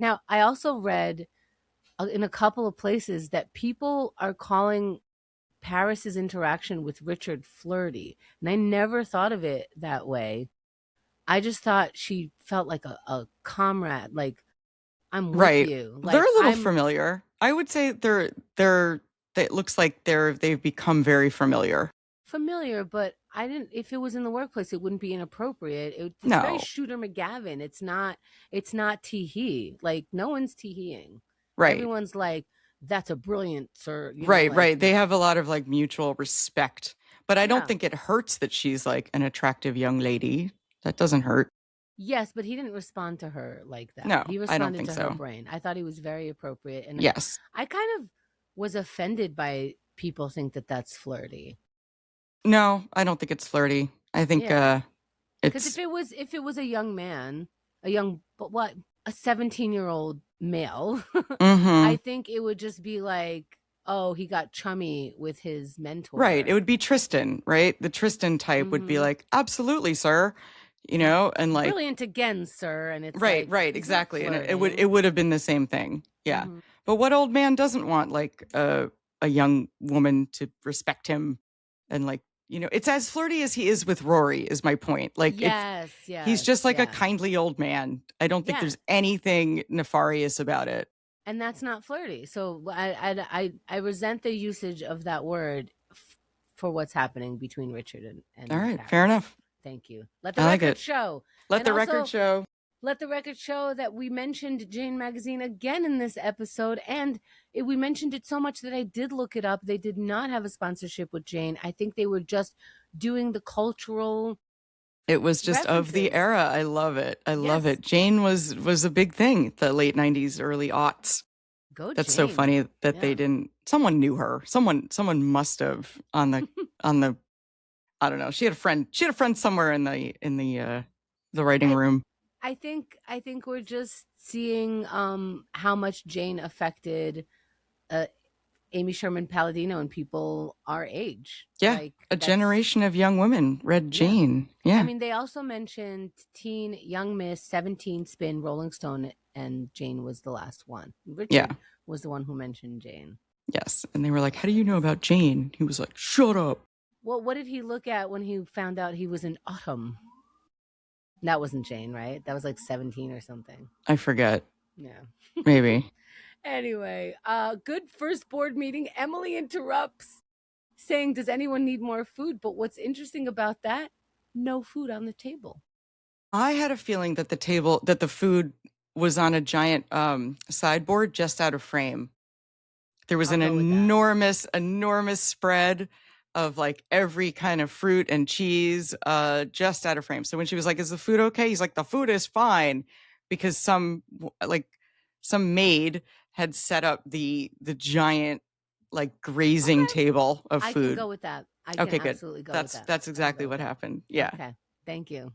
Now, I also read in a couple of places that people are calling Paris's interaction with Richard flirty. And I never thought of it that way. I just thought she felt like a comrade, like I'm with Right. you. They're Like a little I'm familiar. I would say they're it looks like they've become very familiar. familiar, but I didn't if it was in the workplace it wouldn't be inappropriate. It's very No. Shooter McGavin. It's not tee hee. Like no one's tee heeing. Right. Everyone's like, that's a brilliant sir, Right, like right. They have a lot of like mutual respect. But I don't yeah. think it hurts that she's like an attractive young lady. That doesn't hurt. Yes, but he didn't respond to her like that. No, He I don't responded think to her so. brain. I thought he was very appropriate, and Yes. I kind of was offended by people think that that's flirty. No, I don't think it's flirty. I think Yeah, because if it's it was a young man, a young but what a 17-year-old male, I mhm. think it would just be like, oh, he got chummy with his Right. It mentor. would be Tristan, right? The Tristan type would be Hmm. like, "Absolutely, sir." And like Brilliant again, sir. And it's right, like right, he's not exactly. And it flirting. would have been the same thing. Yeah. Hmm. But what old man doesn't want like a young woman to respect him and like, it's as flirty as he is with Rory is my point. Like Yes, he's yes, just like a yes, kindly old man. I don't think yeah. there's anything nefarious about it. And that's not flirty. So I resent the usage of that word for what's happening between Richard All and right, fair Paris. enough. Thank you. Let the I like record it. show. Let And the record also show. let the record show that we mentioned Jane Magazine again in this episode. And we mentioned it so much that I did look it up. They did not have a sponsorship with Jane. I think they were just doing the cultural It was just of the references. era. I love it. I love Yes. it. Jane was a big thing, the late 90s, early aughts. Go That's so Jane. funny that they Yeah. didn't someone knew her. Someone must have on the I don't know. She had a friend somewhere in the writing I room. I think we're just seeing how much Jane affected uh Amy Sherman-Palladino and people our age. Yeah. Like A that's generation of young women read yeah. Jane. I Yeah. mean, they also mentioned Teen, Young Miss, 17 Spin, Rolling Stone, and Jane was the last one. Yeah. Richard was the one who mentioned Jane. Yes. And they were like, "How do you know about Jane?" He was like, "Shut up." Well, what did he look at when he found out he was in Autumn? That wasn't Jane, right? That was like 17 or something. I forget. Yeah. Maybe. Anyway, good first board meeting. Emily interrupts, saying, does anyone need more food? But what's interesting about that, no food on the table. I had a feeling that the food was on a giant sideboard just out of frame. There was I'll an go with that. enormous, enormous spread of like every kind of fruit and cheese just out of frame. So when she was like, "Is the food okay?" He's like, "The food is fine," because some maid had set up the giant like grazing Okay. table of I can food. go with that. I can Okay, good. absolutely go with That's that. that's I can go exactly with what that. happened. Yeah. Okay. Thank you.